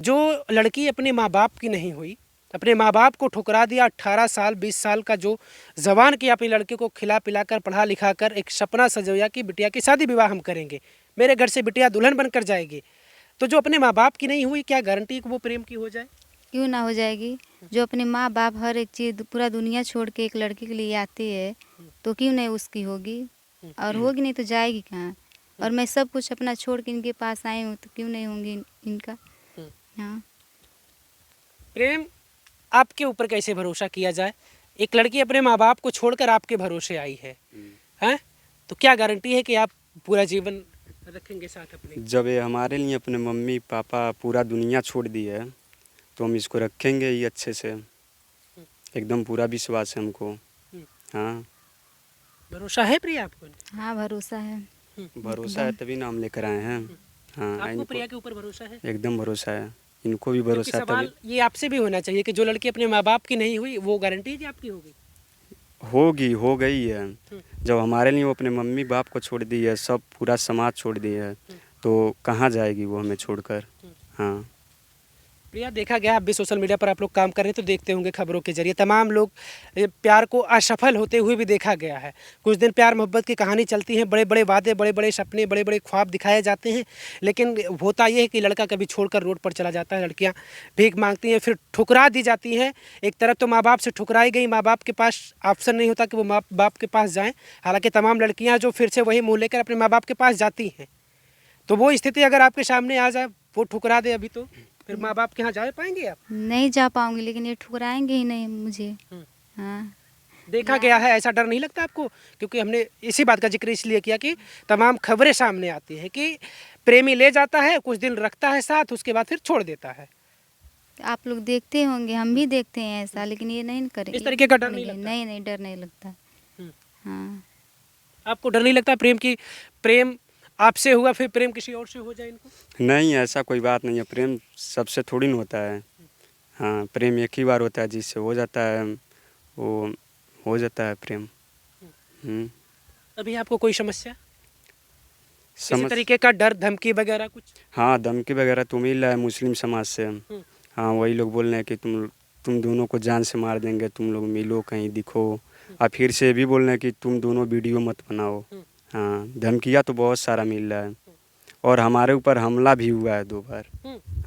जो लड़की अपने माँ बाप की नहीं हुई, अपने माँ बाप को ठुकरा दिया, 18 साल 20 साल का जो जवान किया अपनी लड़के को, खिला पिला कर पढ़ा लिखा कर एक सपना सजोया कि बिटिया की शादी विवाह हम करेंगे, मेरे घर से बिटिया दुल्हन बनकर जाएगी। तो जो अपने माँ बाप की नहीं हुई, क्या गारंटी कि वो प्रेम की हो जाए? क्यों ना हो जाएगी। जो अपने माँ बाप हर एक चीज़ पूरा दुनिया छोड़ के एक लड़की के लिए आती है तो क्यों नहीं उसकी होगी, और होगी नहीं तो जाएगी कहाँ। और मैं सब कुछ अपना छोड़ के इनके पास आई हूँ तो क्यों नहीं होंगी इनका। हाँ, प्रेम आपके ऊपर कैसे भरोसा किया जाए? एक लड़की अपने माँ बाप को छोड़कर आपके भरोसे आई है, हैं? तो क्या गारंटी है कि आप पूरा जीवन रखेंगे साथ अपने? जब ये हमारे लिए अपने मम्मी पापा पूरा दुनिया छोड़ दी है तो हम इसको रखेंगे ही अच्छे से। एकदम पूरा विश्वास है हमको। हाँ, भरोसा है प्रिया आपको? हाँ भरोसा है। भरोसा है तभी नाम लेकर आए हैं। हाँ, आपको इनको प्रिया के ऊपर भरोसा है? एकदम भरोसा है, इनको भी क्योंकि भरोसा है सवाल तभी। ये आपसे भी होना चाहिए कि जो लड़की अपने माँ बाप की नहीं हुई, वो गारंटी है कि आपकी होगी? होगी, हो गई है। जब हमारे लिए वो अपने मम्मी बाप को छोड़ दी है, सब पूरा समाज छोड़ दी है, तो कहाँ जाएगी वो हमें छोड़कर। हाँ, प्रिया, देखा गया, आप भी सोशल मीडिया पर आप लोग काम कर रहे हैं तो देखते होंगे खबरों के जरिए, तमाम लोग प्यार को असफल होते हुए भी देखा गया है। कुछ दिन प्यार मोहब्बत की कहानी चलती है, बड़े बड़े वादे, बड़े बड़े सपने, बड़े बड़े ख्वाब दिखाए जाते हैं, लेकिन होता ये है कि लड़का कभी छोड़कर रोड पर चला जाता है, लड़कियाँ भीख मांगती हैं, फिर ठुकरा दी जाती हैं। एक तरफ तो माँ बाप से ठुकराई गई, माँ बाप के पास ऑप्शन नहीं होता कि वो माँ बाप के पास जाएँ, हालाँकि तमाम लड़कियाँ जो फिर से वही मुँह लेकर अपने माँ बाप के पास जाती हैं। तो वो स्थिति अगर आपके सामने आ जाए, वो ठुकरा दे अभी, तो फिर माँ बाप के यहाँ जा पाएंगे आप? नहीं जा पाऊंगी, लेकिन ये ठुकराएंगे ही नहीं मुझे। हाँ, देखा गया है, ऐसा डर नहीं लगता आपको? क्योंकि हमने इसी बात का जिक्र इसलिए किया कि तमाम खबरें सामने आती है कि प्रेमी ले जाता है, कुछ दिन रखता है साथ, उसके बाद फिर छोड़ देता है। आप लोग देखते होंगे, हम भी देखते हैं ऐसा, लेकिन ये नहीं करेंगे। इस तरीके का डर नहीं लगता? नहीं नहीं, डर नहीं लगता। हम्म। हाँ, आपको डर नहीं लगता प्रेम की, प्रेम आपसे हुआ फिर प्रेम किसी और से हो जाए इनको? नहीं, ऐसा कोई बात नहीं है। प्रेम सबसे थोड़ी न होता है। हाँ, प्रेम एक ही बार होता है, जिससे हो जाता है वो हो जाता है प्रेम। अभी आपको कोई समस्या, किसी समझ। तरीके का डर, धमकी वगैरह कुछ? हाँ, धमकी वगैरह तो मिल रहा है मुस्लिम समाज से। हाँ, वही लोग बोल रहे हैं कि तुम दोनों को जान से मार देंगे, तुम लोग मिलो कहीं दिखो। और फिर से ये भी बोल रहे हैं कि तुम दोनों वीडियो मत बनाओ। हाँ, धमकियाँ तो बहुत सारा मिल रहा है, और हमारे ऊपर हमला भी हुआ है 2 बार।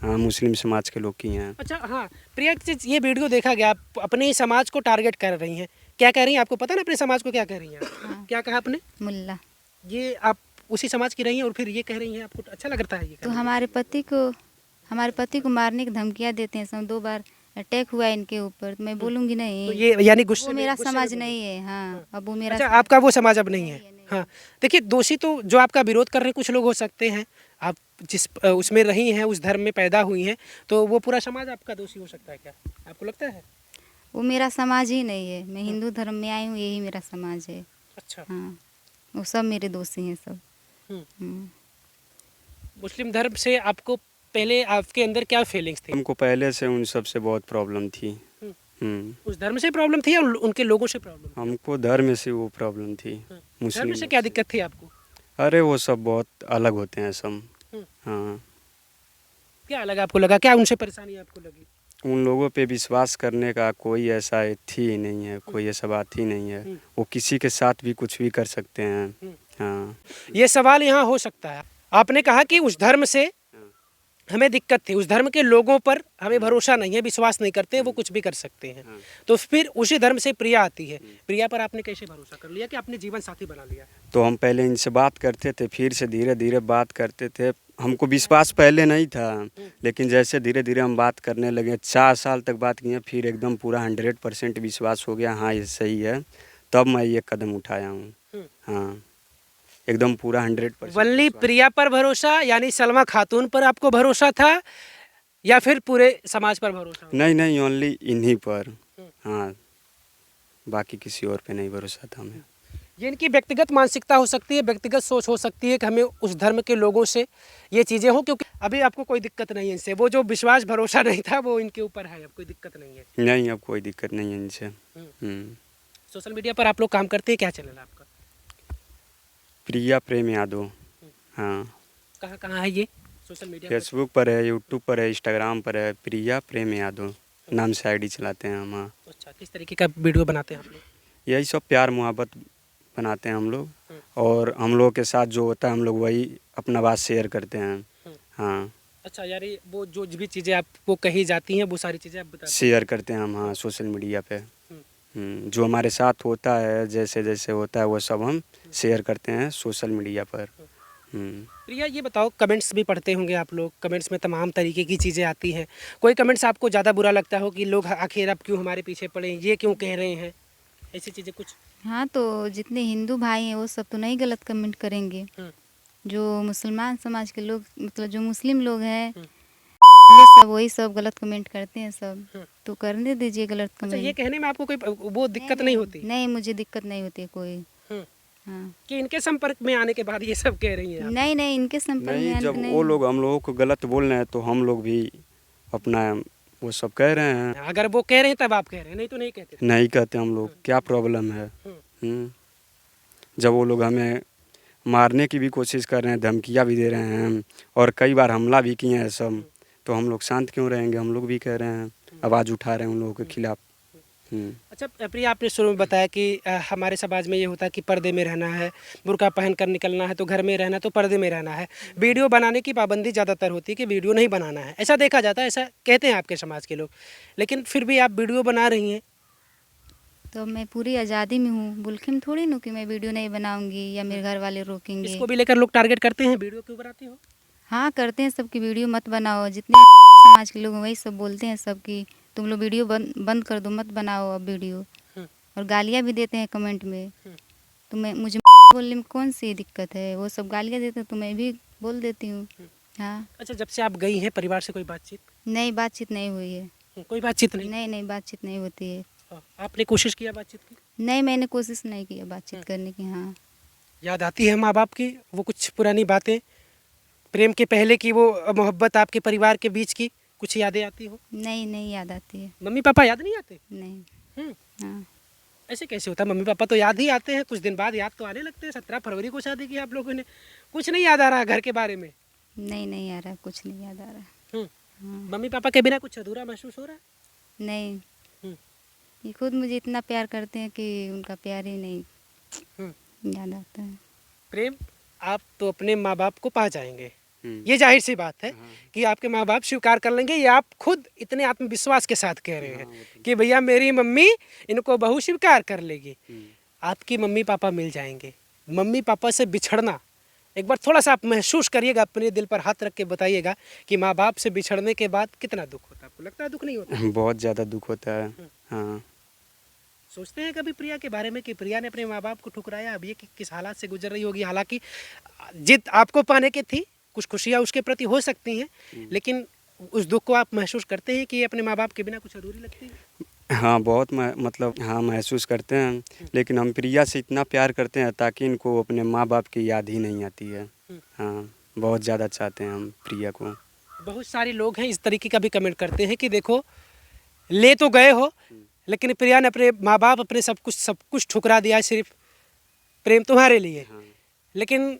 हाँ, मुस्लिम समाज के लोग किए हैं। अच्छा, हाँ प्रिया, ये वीडियो देखा गया, आप अपने ही समाज को टारगेट कर रही हैं, क्या कह रही हैं? आपको पता ना अपने समाज को क्या कह रही हैं? हाँ। क्या कहा आपने? मुल्ला। ये आप उसी समाज की रही हैं और फिर ये कह रही हैं, आपको अच्छा लगता है ये तो करना? हमारे पति को मारने की धमकियाँ देते हैं। सब 2 बार अटैक हुआ है इनके ऊपर, तो मैं बोलूँगी नहीं। तो ये यानी वो गुस्से मेरा गुस्से में समाज बोल रहे नहीं है। हाँ, अब वो मेरा अच्छा, आपका वो समाज अब नहीं है? हाँ, देखिए, दोषी तो जो आपका विरोध कर रहे हैं कुछ लोग हो सकते हैं, आप जिस उसमें रही हैं, उस धर्म में पैदा हुई हैं, तो वो पूरा समाज आपका दोषी हो सकता है क्या, आपको लगता है? वो मेरा समाज ही नहीं है। मैं हिंदू धर्म में आई हूँ, यही मेरा समाज है। अच्छा। हाँ, वो सब मेरे दोषी हैं सब। हम्म। मुस्लिम धर्म से आपको पहले आपके अंदर क्या फीलिंग्स थी? हमको पहले से उन सब से बहुत प्रॉब्लम थी। उस धर्म से प्रॉब्लम थी या उनके लोगों से प्रॉब्लम थी? हमको धर्म से वो प्रॉब्लम थी। धर्म मुस्लिम से लोग क्या दिक्कत थी आपको? अरे वो सब बहुत अलग होते हैं सब। हाँ, क्या अलग आपको लगा, क्या उनसे परेशानी आपको लगी? उन लोगों पे विश्वास करने का कोई ऐसा थी ही नहीं है, कोई ऐसा बात ही नहीं है। वो किसी के साथ भी कुछ भी कर सकते हैं। हाँ, ये सवाल यहाँ हो सकता है। आपने कहा कि उस धर्म से हमें दिक्कत थी, उस धर्म के लोगों पर हमें भरोसा नहीं है, विश्वास नहीं करते, वो कुछ भी कर सकते हैं। तो फिर उसी धर्म से प्रिया आती है, प्रिया पर आपने कैसे भरोसा कर लिया कि आपने जीवन साथी बना लिया? तो हम पहले इनसे बात करते थे, फिर से धीरे धीरे बात करते थे। हमको विश्वास पहले नहीं था, लेकिन जैसे धीरे धीरे हम बात करने लगे, 4 साल तक बात किए, फिर एकदम पूरा 100% विश्वास हो गया, हाँ ये सही है। तब मैं ये कदम उठाया हूँ। हाँ, एकदम पूरा 100%। वनली प्रिया पर भरोसा, यानी सलमा खातून पर आपको भरोसा था, या फिर पूरे समाज पर भरोसा? नहीं नहीं, ओनली इन्हीं पर। हाँ, बाकी किसी और पे नहीं भरोसा था हमें। ये इनकी व्यक्तिगत मानसिकता हो सकती है, व्यक्तिगत सोच हो सकती है कि हमें उस धर्म के लोगों से ये चीज़ें हो, क्योंकि अभी आपको कोई दिक्कत नहीं है इनसे, वो जो विश्वास भरोसा नहीं था वो इनके ऊपर है, अब कोई दिक्कत नहीं है। नहीं, अब कोई दिक्कत नहीं है इनसे। सोशल मीडिया पर आप लोग काम करते हैं, क्या चैनल है आपका? प्रिया प्रेम यादव। हाँ, कहाँ कहाँ है ये सोशल मीडिया फेसबुक पर है, यूट्यूब पर है, इंस्टाग्राम पर है, प्रिया प्रेम यादव नाम से आईडी चलाते हैं हम। हाँ, अच्छा, किस तरीके का वीडियो बनाते हैं आप लोग? यही सब प्यार मोहब्बत बनाते हैं हम लोग, हम्म। और हम लोग के साथ जो होता है हम लोग वही अपना बात शेयर करते हैं। हम्म। हाँ, अच्छा, यानी वो जो भी चीज़ें आपको कही जाती हैं वो सारी चीज़ें आप बताते हैं? शेयर करते हैं हम। हाँ, सोशल मीडिया पे हम्म। जो हमारे साथ होता है, जैसे जैसे होता है वो सब हम शेयर करते हैं सोशल मीडिया पर। प्रिया, ये बताओ, कमेंट्स भी पढ़ते होंगे आप लोग, कमेंट्स में तमाम तरीके की चीज़ें आती हैं। कोई कमेंट्स आपको ज़्यादा बुरा लगता हो कि लोग आखिर अब क्यों हमारे पीछे पड़े, ये क्यों कह रहे हैं, ऐसी चीज़ें कुछ? हाँ, तो जितने हिंदू भाई हैं वो सब तो नहीं गलत कमेंट करेंगे। हम्म। जो मुसलमान समाज के लोग, मतलब जो मुस्लिम लोग हैं, हम्म। ये सब वही सब गलत कमेंट करते हैं सब। हम्म। तो करने दीजिए गलत अच्छा, ये कमेंट। कहने में आपको कोई वो दिक्कत नहीं होती नहीं, मुझे दिक्कत नहीं होती कोई। हम्म, हाँ, कि इनके संपर्क में आने के बाद ये सब कह रही हैं आप? नहीं नहीं, इनके संपर्क में नहीं, आने जब के वो नहीं। लोग हम लोगों को गलत बोल रहे हैं तो हम लोग भी अपना वो सब कह रहे हैं। अगर वो कह रहे हैं तब आप कह रहे हैं, नहीं तो नहीं कहते? नहीं कहते हम लोग, क्या प्रॉब्लम है। जब वो लोग हमें मारने की भी कोशिश कर रहे हैं, धमकियाँ भी दे रहे हैं और कई बार हमला भी किए हैं सब, तो हम लोग शांत क्यों रहेंगे? हम लोग भी कह रहे हैं, आवाज़ उठा रहे हैं उन लोगों के खिलाफ। अच्छा प्रिया, आपने शुरू में बताया कि हमारे समाज में ये होता है कि पर्दे में रहना है, बुर्का पहन कर निकलना है, तो घर में रहना तो पर्दे में रहना है। वीडियो बनाने की पाबंदी ज़्यादातर होती है कि वीडियो नहीं बनाना है, ऐसा देखा जाता है, ऐसा कहते हैं आपके समाज के लोग। लेकिन फिर भी आप वीडियो बना रही हैं। तो मैं पूरी आज़ादी में हूँ, मुल्क में थोड़ी हूँ कि मैं वीडियो नहीं बनाऊंगी या मेरे घर वाले रोकेंगे। इसको भी लेकर लोग टारगेट करते हैं, वीडियो क्यों बनाती हो? हाँ, करते हैं सबकी वीडियो मत बनाओ। जितने समाज के लोग हैं वही सब बोलते हैं सब कि तुम लोग वीडियो बंद कर दो, मत बनाओ अब वीडियो। और गालियाँ भी देते हैं कमेंट में। तो मैं मुझे बोलने में कौन सी दिक्कत है? वो सब गालियाँ देते हैं तो मैं भी बोल देती हूँ। हाँ। अच्छा, जब से आप गई हैं परिवार से कोई बातचीत? नहीं, बातचीत नहीं हुई है। कोई बातचीत नहीं? नहीं नहीं, बातचीत नहीं होती है। आपने कोशिश किया बातचीत की? नहीं, मैंने कोशिश नहीं की बातचीत करने की। हाँ। याद आती है माँ बाप की वो कुछ पुरानी बातें, प्रेम के पहले की वो मोहब्बत आपके परिवार के बीच की कुछ यादें आती हो? नहीं नहीं, याद आती है। मम्मी पापा याद नहीं आते? नहीं। हाँ। ऐसे कैसे होता है? मम्मी पापा तो याद ही आते हैं, कुछ दिन बाद याद तो आने लगते हैं। 17 फरवरी को शादी की आप लोगों ने, कुछ नहीं याद आ रहा घर के बारे में? नहीं नहीं आ रहा, कुछ नहीं याद आ रहा। हाँ। मम्मी पापा के बिना कुछ अधूरा महसूस हो रहा है? नहीं, ये खुद मुझे इतना प्यार करते हैं कि उनका प्यार ही नहीं याद आता है। प्रेम, आप तो अपने माँ बाप को पा जाएंगे, ये जाहिर सी बात है कि आपके माँ बाप स्वीकार कर लेंगे। ये आप खुद इतने आत्मविश्वास के साथ कह रहे हैं कि भैया मेरी मम्मी इनको बहू स्वीकार कर लेगी। आपकी मम्मी पापा मिल जाएंगे। मम्मी पापा से बिछड़ना, एक बार थोड़ा सा आप महसूस करिएगा, अपने दिल पर हाथ रख के बताइएगा कि माँ बाप से बिछड़ने के बाद कितना दुख होता है। आपको लगता है दुख नहीं होता? बहुत ज़्यादा दुख होता है। हाँ, सोचते हैं कभी प्रिया के बारे में कि प्रिया ने अपने माँ बाप को ठुकराया, अब ये किस हालात से गुजर रही होगी? हालांकि जिद आपको पाने की थी, कुछ खुशियाँ उसके प्रति हो सकती हैं, लेकिन उस दुख को आप महसूस करते हैं कि अपने माँ बाप के बिना कुछ अधूरी लगती है? हाँ, बहुत मतलब हाँ महसूस करते हैं, लेकिन हम प्रिया से इतना प्यार करते हैं ताकि इनको अपने माँ बाप की याद ही नहीं आती है। हाँ, बहुत ज़्यादा चाहते हैं हम प्रिया को। बहुत सारे लोग हैं इस तरीके का भी कमेंट करते हैं कि देखो, ले तो गए हो लेकिन प्रिया ने अपने माँ बाप, अपने सब कुछ ठुकरा दिया है सिर्फ प्रेम तुम्हारे लिए। लेकिन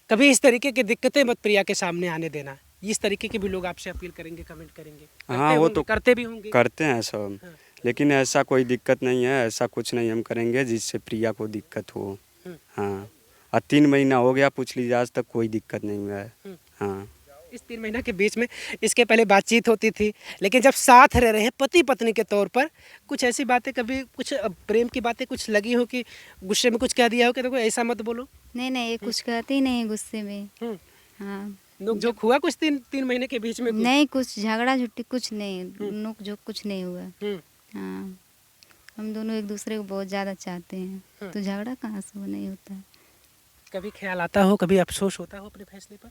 कभी इस तरीके की दिक्कतें मत प्रिया के सामने आने देना। इस तरीके के भी लोग आपसे अपील करेंगे, कमेंट करेंगे। हाँ, वो तो करते भी होंगे, करते हैं सब। लेकिन ऐसा कोई दिक्कत नहीं है, ऐसा कुछ नहीं हम करेंगे जिससे प्रिया को दिक्कत हो। हाँ, और 3 महीना हो गया पूछ लीजिए, आज तक कोई दिक्कत नहीं हुआ है। हाँ, इस 3 महीना के बीच में इसके पहले बातचीत होती थी, लेकिन जब साथ रह रहे हैं पति पत्नी के तौर पर, कुछ ऐसी बातें, कभी कुछ प्रेम की बातें कुछ लगी हो कि गुस्से में कुछ कह दिया हो कि देखो ऐसा मत बोलो? नहीं नहीं, ये कुछ कहते ही नहीं गुस्से में। हाँ। नोक झोंक हुआ कुछ 3 महीने के बीच में? नहीं, कुछ झगड़ा झुट्टी कुछ नहीं, नोक झोंक कुछ नहीं हुआ। हाँ, हम दोनों एक दूसरे को बहुत ज़्यादा चाहते हैं, तो झगड़ा कहाँ से वो नहीं होता है। कभी ख्याल आता हो, कभी अफसोस होता हो अपने फैसले पर?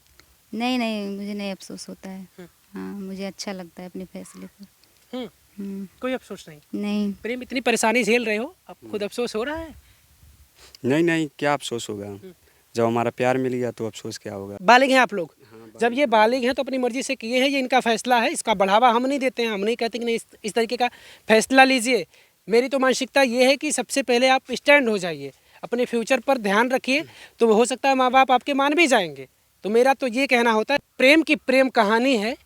नहीं नहीं, मुझे नहीं अफसोस होता है। हाँ, मुझे अच्छा लगता है अपने फैसले पर। कोई अफसोस नहीं? नहीं। प्रेम, इतनी परेशानी झेल रहे हो, अब खुद अफसोस हो रहा है? नहीं नहीं, क्या अफसोस होगा? जब हमारा प्यार मिल गया तो अफसोस क्या होगा? बालिग हैं आप लोग? जब ये बालिग हैं तो अपनी मर्जी से किए हैं, ये इनका फैसला है, इसका बढ़ावा हम नहीं देते हैं। हम नहीं कहते कि नहीं इस तरीके का फैसला लीजिए। मेरी तो मानसिकता ये है कि सबसे पहले आप स्टैंड हो जाइए, अपने फ्यूचर पर ध्यान रखिए, तो हो सकता है माँ बाप आपके मान भी जाएंगे। तो मेरा तो ये कहना होता है, प्रेम की प्रेम कहानी है,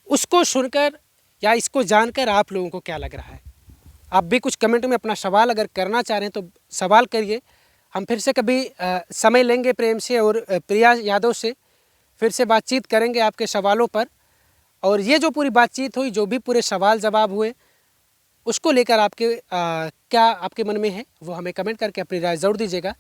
उसको सुनकर या इसको जानकर आप लोगों को क्या लग रहा है? आप भी कुछ कमेंट में अपना सवाल अगर करना चाह रहे हैं तो सवाल करिए। हम फिर से कभी समय लेंगे प्रेम से और प्रिया यादव से फिर से बातचीत करेंगे आपके सवालों पर। और ये जो पूरी बातचीत हुई, जो भी पूरे सवाल जवाब हुए, उसको लेकर आपके क्या आपके मन में है वो हमें कमेंट करके अपनी राय ज़रूर दीजिएगा।